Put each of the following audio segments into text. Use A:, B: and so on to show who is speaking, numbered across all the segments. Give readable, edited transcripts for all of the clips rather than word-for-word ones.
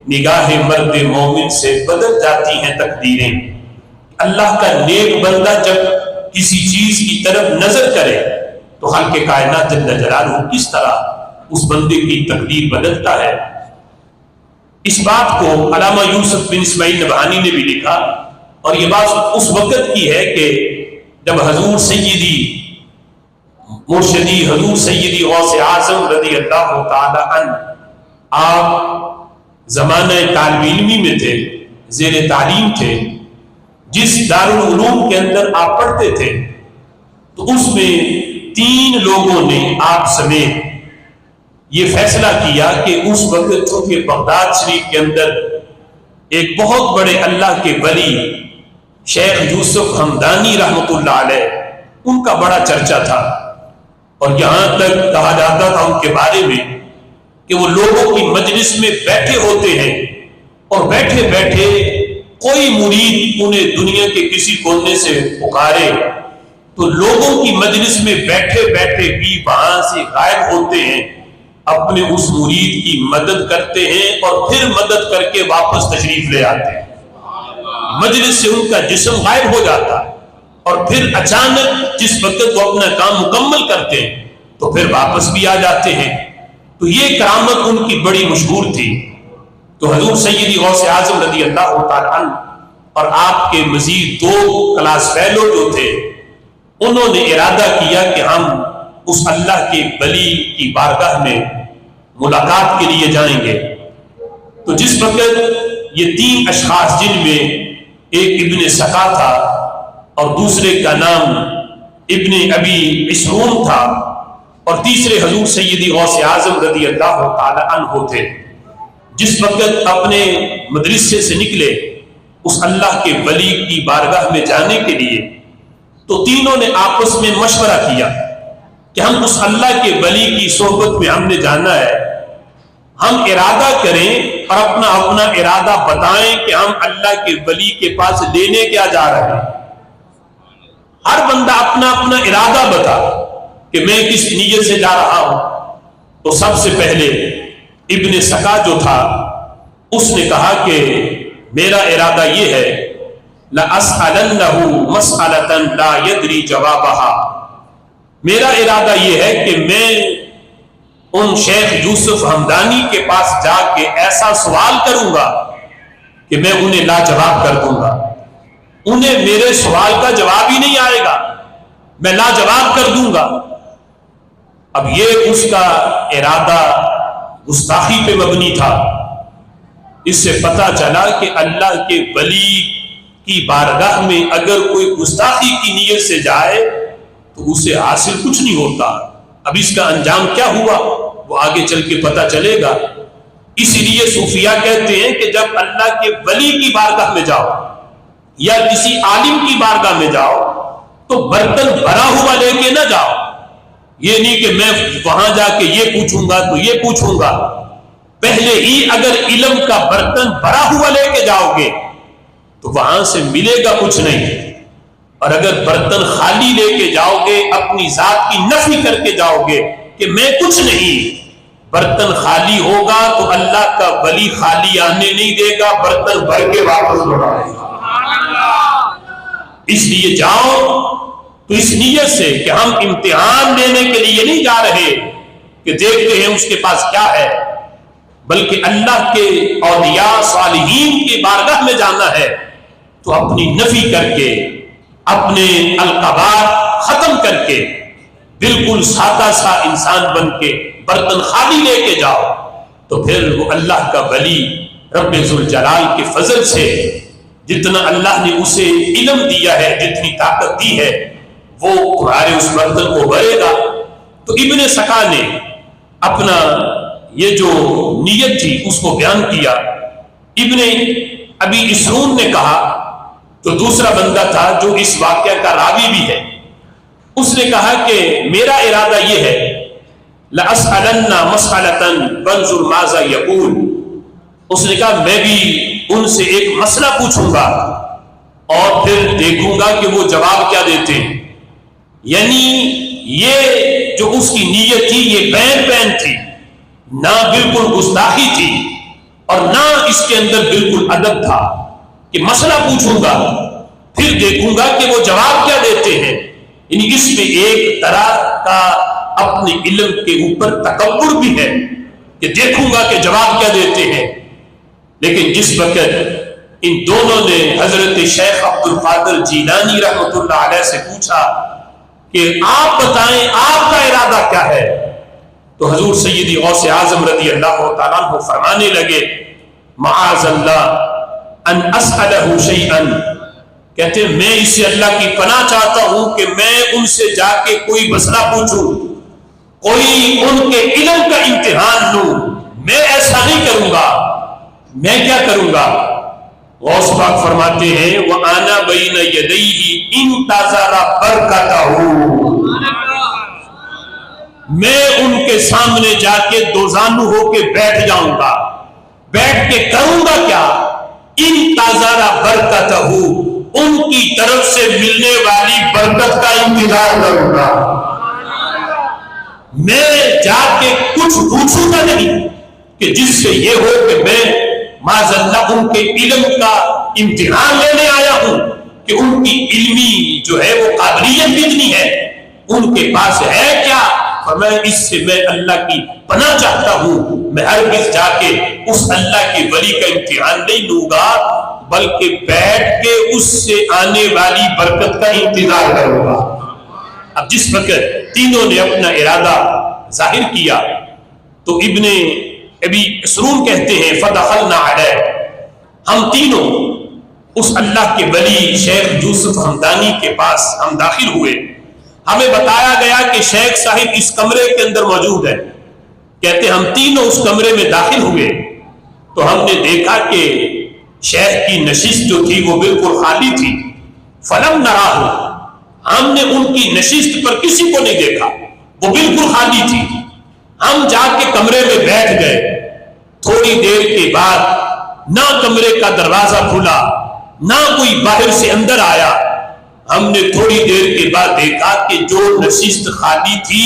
A: نگاہ مرد مومن سے بدل جاتی ہیں تقدیریں۔ اللہ کا نیک بندہ جب کسی چیز کی طرف نظر کرے تو خالق کائنات جل جلالہ کس طرح اس بندے کی تقدیر بدلتا ہے۔ اس بات کو علامہ یوسف بن اسماعیل نبہانی نے بھی لکھا، اور یہ بات اس وقت کی ہے کہ جب حضور سیدی مرشدی حضور سیدی غوث اعظم رضی اللہ تعالی عنہ آپ زمانہ طالب علمی میں تھے، زیر تعلیم تھے۔ جس دارالعلوم کے اندر آپ پڑھتے تھے تو اس میں 3 لوگوں نے آپ سمیت یہ فیصلہ کیا کہ اس وقت چونکہ بغداد شریف کے اندر ایک بہت بڑے اللہ کے ولی شیخ یوسف حمدانی رحمۃ اللہ علیہ ان کا بڑا چرچا تھا، اور یہاں تک کہا جاتا تھا ان کے بارے میں کہ وہ لوگوں کی مجلس میں بیٹھے ہوتے ہیں اور بیٹھے بیٹھے کوئی مرید انہیں دنیا کے کسی کونے سے پکارے تو لوگوں کی مجلس میں بیٹھے بیٹھے بھی وہاں سے غائب ہوتے ہیں، اپنے اس مرید کی مدد کرتے ہیں اور پھر مدد کر کے واپس تشریف لے آتے ہیں۔ مجلس سے ان کا جسم غائب ہو جاتا ہے اور پھر اچانک جس وقت وہ اپنا کام مکمل کرتے ہیں تو پھر واپس بھی آ جاتے ہیں۔ تو یہ کرامت ان کی بڑی مشہور تھی۔ تو حضور سیدی غوث اعظم رضی اللہ تعالی عنہ اور آپ کے مزید 2 کلاس فیلو جو تھے انہوں نے ارادہ کیا کہ ہم اس اللہ کے ولی کی بارگاہ میں ملاقات کے لیے جائیں گے۔ تو جس وقت یہ 3 اشخاص جن میں ایک ابن سقا تھا اور دوسرے کا نام ابن ابی عصرون تھا اور تیسرے حضور سیدی غوث اعظم رضی اللہ تعالی عنہ تھے، جس وقت اپنے مدرسے سے نکلے اس اللہ کے ولی کی بارگاہ میں جانے کے لیے تو تینوں نے آپس میں مشورہ کیا کہ ہم اس اللہ کے ولی کی صحبت میں ہم نے جانا ہے، ہم ارادہ کریں اور اپنا اپنا ارادہ بتائیں کہ ہم اللہ کے ولی کے پاس لینے کیا جا رہے ہیں۔ ہر بندہ اپنا اپنا ارادہ بتا کہ میں کس نیت سے جا رہا ہوں۔ تو سب سے پہلے ابن سقا جو تھا اس نے کہا کہ میرا ارادہ یہ ہے لَأَسْأَلَنَّهُ مَسْأَلَةً لَا يَدْرِي جَوَابَهَا، میرا ارادہ یہ ہے کہ میں ان شیخ یوسف حمدانی کے پاس جا کے ایسا سوال کروں گا کہ میں انہیں لاجواب کر دوں گا، انہیں میرے سوال کا جواب ہی نہیں آئے گا، میں لاجواب کر دوں گا۔ اب یہ اس کا ارادہ گستاخی پہ مبنی تھا۔ اس سے پتہ چلا کہ اللہ کے ولی کی بارگاہ میں اگر کوئی گستاخی کی نیت سے جائے تو اسے حاصل کچھ نہیں ہوتا۔ اب اس کا انجام کیا ہوا وہ آگے چل کے پتہ چلے گا۔ اسی لیے صوفیہ کہتے ہیں کہ جب اللہ کے ولی کی بارگاہ میں جاؤ یا کسی عالم کی بارگاہ میں جاؤ تو برتن بھرا ہوا لے کے نہ جاؤ، یہ نہیں کہ میں وہاں جا کے یہ پوچھوں گا تو یہ پوچھوں گا۔ پہلے ہی اگر علم کا برتن بھرا ہوا لے کے جاؤ گے تو وہاں سے ملے گا کچھ نہیں، اور اگر برتن خالی لے کے جاؤ گے اپنی ذات کی نفی کر کے جاؤ گے کہ میں کچھ نہیں، برتن خالی ہوگا تو اللہ کا ولی خالی آنے نہیں دے گا، برتن بھر کے واپس لوٹائے گا۔ اس لیے جاؤ تو اس نیت سے کہ ہم امتحان لینے کے لیے نہیں جا رہے کہ دیکھتے ہیں اس کے پاس کیا ہے، بلکہ اللہ کے اولیاء صالحین کی بارگاہ میں جانا ہے۔ تو اپنی نفی کر کے اپنے القابات ختم کر کے بالکل سادہ سا انسان بن کے برتن خالی لے کے جاؤ، تو پھر وہ اللہ کا ولی رب ذوالجلال کے فضل سے جتنا اللہ نے اسے علم دیا ہے، جتنی طاقت دی ہے، وہ تمہارے اس برتن کو بھرے گا۔ تو ابن سقا نے اپنا یہ جو نیت تھی اس کو بیان کیا۔ ابن ابی عصرون نے کہا، جو دوسرا بندہ تھا جو اس واقعہ کا راوی بھی ہے، اس نے کہا کہ میرا ارادہ یہ ہے لَأَسْأَلَنَّ مَسْأَلَةً وَانْظُرْ مَاذَا يَقُولُ، اس نے کہا میں بھی ان سے ایک مسئلہ پوچھوں گا اور پھر دیکھوں گا کہ وہ جواب کیا دیتے ہیں۔ یعنی یہ جو اس کی نیت تھی یہ بین تھی، نہ بالکل گستاخی تھی اور نہ اس کے اندر بالکل ادب تھا کہ مسئلہ پوچھوں گا پھر دیکھوں گا کہ وہ جواب کیا دیتے ہیں. یعنی اس میں ایک طرح کا اپنے علم کے اوپر تکبر بھی ہے کہ دیکھوں گا کہ جواب کیا دیتے ہیں. لیکن جس وقت ان دونوں نے حضرت شیخ عبد القادر جیلانی رحمۃ اللہ علیہ سے پوچھا کہ آپ بتائیں آپ کا ارادہ کیا ہے، تو حضور سیدی غوث اعظم رضی اللہ تعالیٰ عنہ فرمانے لگے معاذ اللہ ان اسألہ شیئا، کہتے ہیں میں اسے اللہ کی پناہ چاہتا ہوں کہ میں ان سے جا کے کوئی مسئلہ پوچھوں، کوئی ان کے علم کا امتحان لوں. میں ایسا نہیں کروں گا. میں کیا کروں گا؟ غوث پاک فرماتے ہیں وَأَنَا بَيْنَ يَدَيْهِ انتظر برکتہ، میں ان کے سامنے جا کے دوزانو ہو کے بیٹھ جاؤں گا. بیٹھ کے کروں گا کیا؟ انتظر برکتہ، ان کی طرف سے ملنے والی برکت کا انتظار کروں گا. میں جا کے کچھ پوچھوں گا نہیں کہ جس سے یہ ہو کہ میں معاذ اللہ ان کے علم کا امتحان لینے آیا ہوں کہ ان کی علمی جو ہے وہ قابلیت کتنی ہے، ان کے پاس ہے کیا. اور میں اس سے میں اللہ کی پناہ چاہتا ہوں. میں ہرگز جا کے اس اللہ کی ولی کا امتحان نہیں لوں گا بلکہ بیٹھ کے اس سے آنے والی برکت کا انتظار کروں گا. اب جس وقت تینوں نے اپنا ارادہ ظاہر کیا تو ابن ابی اسروم کہتے ہیں فدخلنا علیہ، ہم تینوں اس اللہ کے ولی شیخ یوسف ہمدانی کے پاس ہم داخل ہوئے. ہمیں بتایا گیا کہ شیخ صاحب اس کمرے کے اندر موجود ہے. کہتے ہم تینوں اس کمرے میں داخل ہوئے تو ہم نے دیکھا کہ شیخ کی نشست جو تھی وہ بالکل خالی تھی. فلم نراہ، ہم نے ان کی نشست پر کسی کو نہیں دیکھا، وہ بالکل خالی تھی. ہم جا کے کمرے میں بیٹھ گئے. تھوڑی دیر کے بعد نہ کمرے کا دروازہ کھلا نہ کوئی باہر سے اندر آیا. ہم نے تھوڑی دیر کے بعد دیکھا کہ جو نشست خالی تھی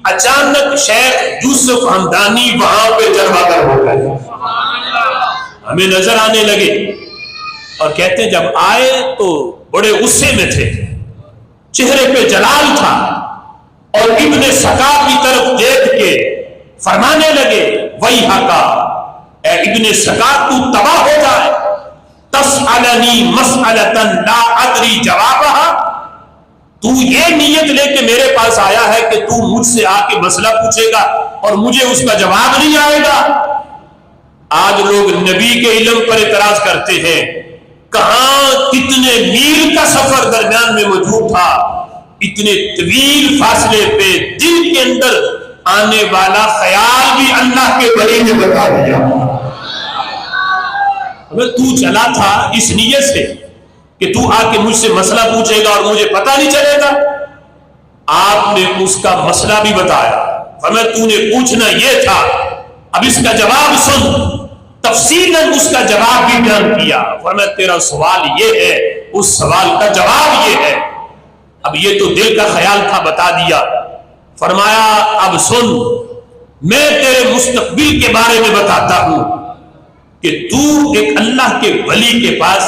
A: اچانک شیخ یوسف ہمدانی وہاں پہ جمع کر ہو گئے. ہمیں نظر آنے لگے اور کہتے ہیں جب آئے تو بڑے غصے میں تھے، چہرے پہ جلال تھا اور ابن سکا کی طرف دیکھ کے فرمانے لگے وَيْحَكَ، اے ابن سکا تو تباہ ہو جائے، تسألنی مسئلةً لا ادری جوابها، تو یہ نیت لے کے میرے پاس آیا ہے کہ تو مجھ سے آ کے مسئلہ پوچھے گا اور مجھے اس کا جواب نہیں آئے گا. آج لوگ نبی کے علم پر اعتراض کرتے ہیں. کہاں کتنے میل کا سفر درمیان میں موجود تھا، اتنے طویل فاصلے پہ دل کے اندر آنے والا خیال بھی اللہ کے ولی نے بتا دیا. تو چلا تھا اس نیت سے کہ تو آ کے مجھ سے مسئلہ پوچھے گا اور مجھے پتہ نہیں چلے گا. آپ نے اس کا مسئلہ بھی بتایا، فرمایا تو نے پوچھنا یہ تھا، اب اس کا جواب سن. تفصیلاً اس کا جواب بھی بیان کیا. فرمایا تیرا سوال یہ ہے، اس سوال کا جواب یہ ہے. اب یہ تو دل کا خیال تھا، بتا دیا. فرمایا اب سن، میں تیرے مستقبل کے بارے میں بتاتا ہوں کہ تو ایک اللہ کے ولی کے پاس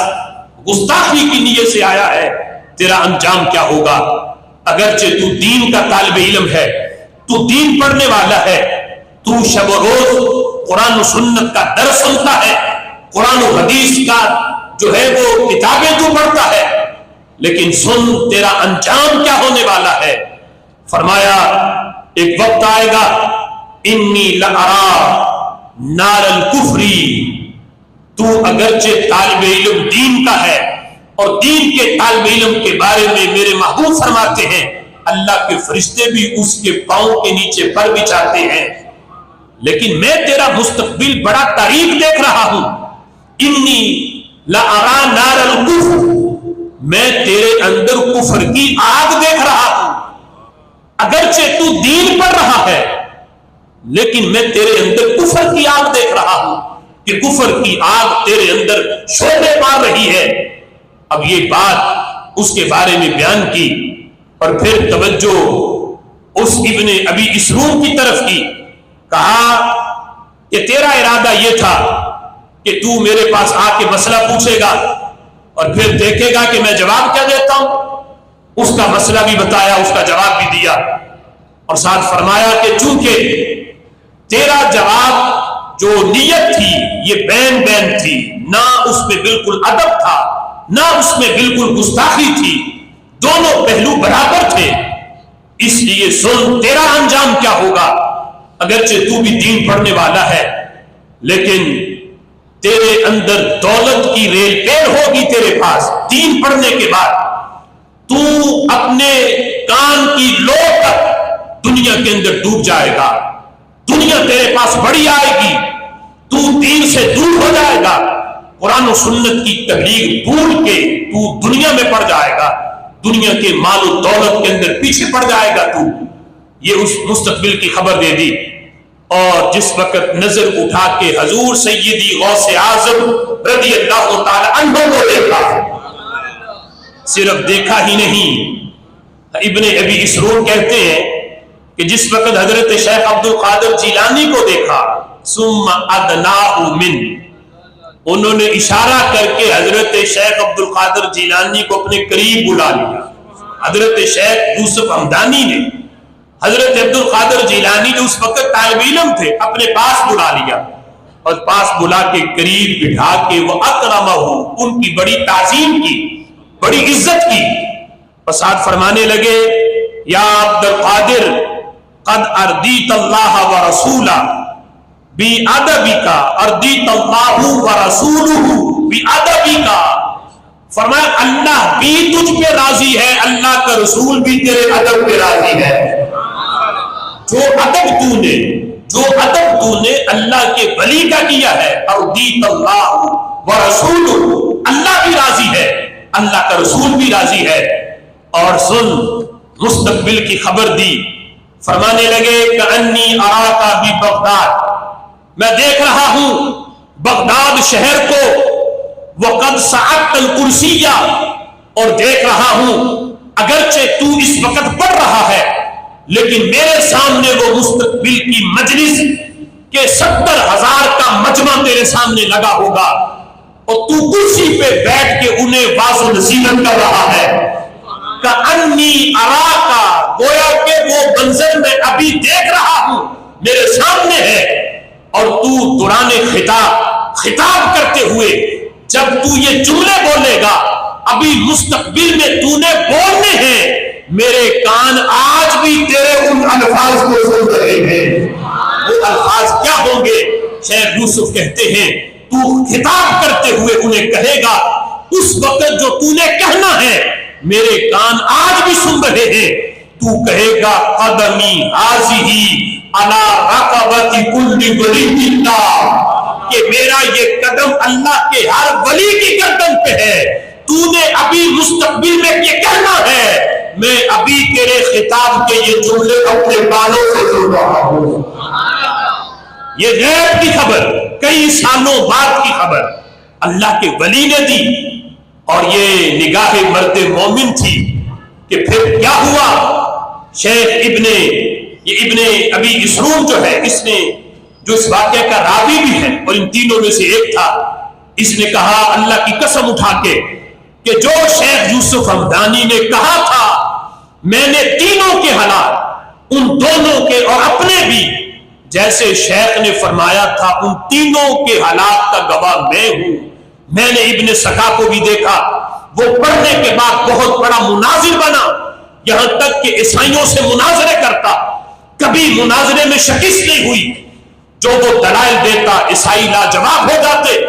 A: گستاخی کی نیت سے آیا ہے، تیرا انجام کیا ہوگا. اگرچہ تو دین کا طالب علم ہے، تو دین پڑھنے والا ہے، تو شب و روز قرآن و سنت کا درس سنتا ہے، قرآن و حدیث کا جو ہے وہ کتابیں تو پڑھتا ہے، لیکن سن تیرا انجام کیا ہونے والا ہے. فرمایا ایک وقت آئے گا انی لأرا نار الکفری، تو اگرچہ طالب علم دین کا ہے اور دین کے طالب علم کے بارے میں میرے محبوب فرماتے ہیں اللہ کے فرشتے بھی اس کے پاؤں کے نیچے پر بچھاتے ہیں، لیکن میں تیرا مستقبل بڑا قریب دیکھ رہا ہوں. انی لأرا نار الکفر، میں تیرے اندر کفر کی آگ دیکھ رہا ہوں. اگرچہ تو دین پڑھ رہا ہے لیکن میں تیرے اندر کفر کی آگ دیکھ رہا ہوں کہ کفر کی آگ تیرے اندر شعلے مار رہی ہے. اب یہ بات اس کے بارے میں بیان کی اور پھر توجہ اس ابن ابی اسروم کی طرف کی. کہا کہ تیرا ارادہ یہ تھا کہ تو میرے پاس آ کے مسئلہ پوچھے گا اور پھر دیکھے گا کہ میں جواب کیا دیتا ہوں۔ اس کا مسئلہ بھی بتایا، اس کا جواب بھی دیا، اور ساتھ فرمایا کہ چونکہ تیرا جواب جو نیت تھی یہ بین بین تھی، نہ اس میں بالکل ادب تھا نہ اس میں بالکل گستاخی تھی، دونوں پہلو برابر تھے، اس لیے سن تیرا انجام کیا ہوگا۔ اگرچہ تو بھی دین پڑھنے والا ہے لیکن تیرے اندر دولت کی ریل پیڑ ہوگی، تیرے پاس دین پڑھنے کے بعد تو اپنے کان کی لو تک دنیا کے اندر ڈوب جائے گا، دنیا تیرے پاس بڑی آئے گی، تو دین سے دور ہو جائے گا، قرآن و سنت کی تبلیغ بھول کے تو دنیا میں پڑ جائے گا، دنیا کے مال و دولت کے اندر پیچھے پڑ جائے گا تو۔ یہ اس مستقبل کی خبر دے دی، اور جس وقت نظر اٹھا کے حضور سیدی غوث اعظم رضی اللہ تعالی عنہ کو دیکھا، صرف دیکھا ہی نہیں، ابن ابی اسرور کہتے ہیں کہ جس وقت حضرت شیخ عبد القادر جیلانی کو دیکھا، ثم ادناہ من، انہوں نے اشارہ کر کے حضرت شیخ عبد القادر جیلانی کو اپنے قریب بلا لیا۔ حضرت شیخ یوسف ہمدانی نے حضرت عبد القادر جیلانی جو اس وقت طالب علم تھے اپنے پاس بلا لیا، اور پاس بلا کے قریب بٹھا کے وہ اکرمہ، ان کی بڑی تعظیم کی، بڑی عزت کی، اور ساتھ فرمانے لگے یا عبد القادر قد اردیت اللہ ورسولہ بِأَدَبِكَ اردیت اللہ ورسولہ بِأَدَبِكَ، فرمایا اللہ بھی تجھ پہ راضی ہے، اللہ کا رسول بھی تیرے ادب پہ راضی ہے۔ جو ادب تو نے اللہ کے ولی کا کیا ہے، اردیت اللہ ورسولہ، اللہ بھی راضی ہے، اللہ کا رسول بھی راضی ہے۔ اور سن، مستقبل کی خبر دی، فرمانے لگے کأنی اراک ببغداد، میں دیکھ رہا ہوں بغداد شہر کو، وقد صعدت الکرسیہ، اور دیکھ رہا ہوں اگرچہ تو اس وقت پڑھ رہا ہے لیکن میرے سامنے وہ مستقبل کی مجلس کے 70,000 کا مجمع تیرے سامنے لگا ہوگا، اور تو کرسی پہ بیٹھ کے انہیں واضح نصیحت کر رہا ہے۔ کأنی اراکا، گویا کہ وہ منظر میں ابھی دیکھ رہا ہوں، میرے سامنے ہے، اور تو دوران خطاب کرتے ہوئے جب تو یہ جملے بولے گا، ابھی مستقبل میں تو نے بولنے ہیں، میرے کان آج بھی تیرے ان الفاظ کو سن رہے ہیں۔ وہ الفاظ کیا ہوں گے؟ شیخ یوسف کہتے ہیں تو خطاب کرتے ہوئے انہیں کہے گا، اس وقت جو تو نے کہنا ہے میرے کان آج بھی سن رہے ہیں، تو کہے گا قدمی ھذہ علی رقبۃ کل ولی اللہ، کہ میرا یہ قدم اللہ کے ہر ولی کی گردن پہ ہے۔ تو نے ابھی مستقبل میں یہ کہنا ہے، میں ابھی تیرے خطاب کے یہ جملے اپنے بالوں سے سن رہا ہوں۔ یہ غیب کی خبر، کئی سالوں بعد کی خبر اللہ کے ولی نے دی، اور یہ نگاہ مرد مومن تھی کہ پھر کیا ہوا۔ شیخ ابن ابی اسرور جو ہے، اس نے جو اس واقعے کا راوی بھی ہے اور ان تینوں میں سے ایک تھا، اس نے کہا اللہ کی قسم اٹھا کے کہ جو شیخ یوسف ہمدانی نے کہا تھا، میں نے تینوں کے حالات، ان دونوں کے اور اپنے بھی، جیسے شیخ نے فرمایا تھا ان تینوں کے حالات کا گواہ میں ہوں۔ میں نے ابن سکا کو بھی دیکھا، وہ پڑھنے کے بعد بہت بڑا مناظر بنا، یہاں تک کہ عیسائیوں سے مناظرے کرتا، کبھی مناظرے میں شکست نہیں ہوئی، جو وہ دلائل دیتا عیسائی لاجواب ہو جاتے۔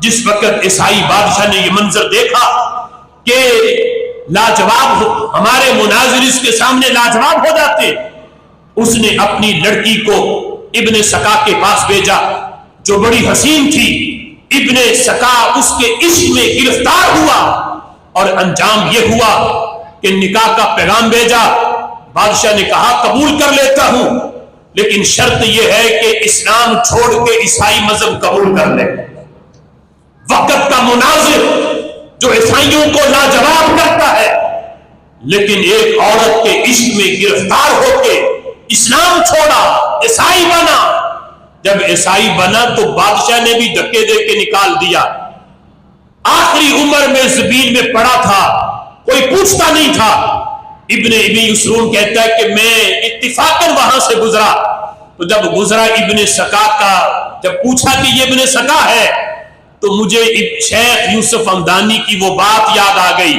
A: جس وقت عیسائی بادشاہ نے یہ منظر دیکھا کہ لاجواب ہمارے مناظر اس کے سامنے لاجواب ہو جاتے، اس نے اپنی لڑکی کو ابن سکا کے پاس بھیجا جو بڑی حسین تھی۔ ابن سکا اس کے عشق میں گرفتار ہوا، اور انجام یہ ہوا کہ نکاح کا پیغام بھیجا۔ بادشاہ نے کہا قبول کر لیتا ہوں، لیکن شرط یہ ہے کہ اسلام چھوڑ کے عیسائی مذہب قبول کر لے۔ وقت کا مناظر جو عیسائیوں کو لاجواب کرتا ہے، لیکن ایک عورت کے عشق میں گرفتار ہو کے اسلام چھوڑا، عیسائی بنا، جب عیسائی بنا تو بادشاہ نے بھی دھکے دے کے نکال دیا. آخری عمر میں زمین میں پڑا تھا, کوئی پوچھتا نہیں تھا. ابن ابی یسرون کہتا ہے کہ میں اتفاقاً وہاں سے گزرا, تو جب گزرا ابن سکا کا, جب پوچھا کہ یہ ابن سکا ہے, تو مجھے شیخ یوسف ہمدانی کی وہ بات یاد آ گئی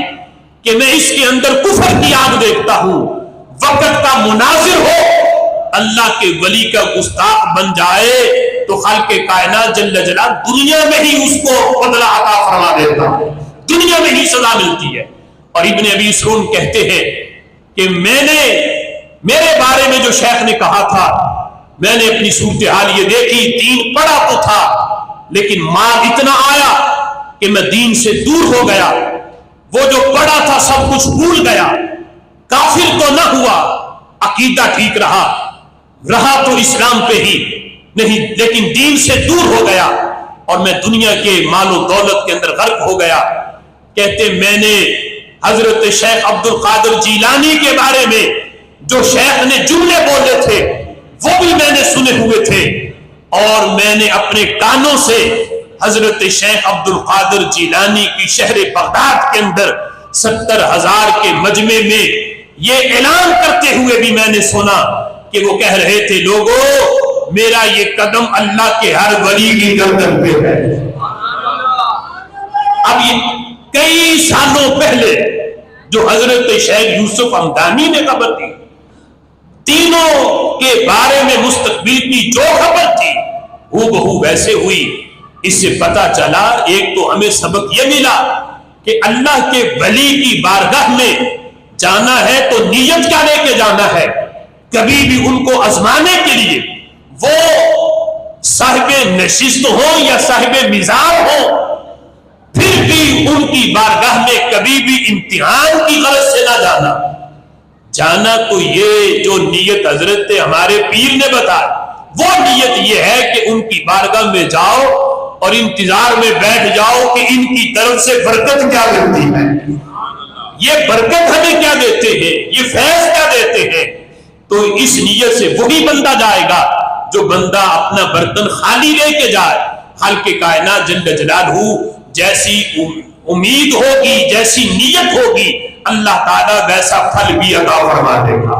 A: کہ میں اس کے اندر کفر کی آگ دیکھتا ہوں. وقت کا مناظر ہو, اللہ کے ولی کا گستاخ بن جائے تو خالق کائنات جل جلالہ دنیا میں ہی اس کو بدلہ عطا فرما دیتا ہے, دنیا میں ہی سزا ملتی ہے. اور ابن ابی یسرون کہتے ہیں کہ میں نے میرے بارے میں جو شیخ نے کہا تھا, میں نے اپنی صورتحال یہ دیکھی, دین پڑھا تو تھا لیکن مال اتنا آیا کہ میں دین سے دور ہو گیا. وہ جو پڑھا تھا سب کچھ بھول گیا. کافر تو نہ ہوا, عقیدہ ٹھیک رہا تو اسلام پہ ہی نہیں, لیکن دین سے دور ہو گیا اور میں دنیا کے مال و دولت کے اندر غرق ہو گیا. کہتے میں نے حضرت شیخ عبد القادر جیلانی کے بارے میں جو شیخ نے جملے بولے تھے وہ بھی میں نے سنے ہوئے تھے, اور میں نے اپنے کانوں سے حضرت شیخ عبد القادر جیلانی کی شہر بغداد کے اندر 70,000 کے مجمع میں یہ اعلان کرتے ہوئے بھی میں نے سنا کہ وہ کہہ رہے تھے, لوگوں میرا یہ قدم اللہ کے ہر ولی کی گردن پہ ہے. اب یہ کئی سالوں پہلے جو حضرت شیخ یوسف ہمدانی نے خبر دی, تینوں کے بارے میں مستقبل کی جو خبر تھی وہ بہو ویسے ہوئی. اس سے پتا چلا, ایک تو ہمیں سبق یہ ملا کہ اللہ کے ولی کی بارگاہ میں جانا ہے تو نیت کیا لے کے جانا ہے. کبھی بھی ان کو آزمانے کے لیے, وہ صاحب نشست ہو یا صاحب مزاج ہو, پھر بھی ان کی بارگاہ میں کبھی بھی امتحان کی غرض سے نہ جانا تو یہ جو نیت حضرت ہمارے پیر نے بتایا وہ نیت یہ ہے کہ ان کی بارگاہ میں جاؤ اور انتظار میں بیٹھ جاؤ کہ ان کی طرف سے برکت کیا ملتی ہے. یہ برکت ہمیں کیا دیتے ہیں, یہ فیض کیا دیتے ہیں. تو اس نیت سے وہی بندہ جائے گا جو بندہ اپنا برتن خالی لے کے جائے. خالق کائنات جل جلالہ جیسی امید ہوگی, جیسی نیت ہوگی, اللہ تعالیٰ ویسا پھل بھی عطا فرما دے گا.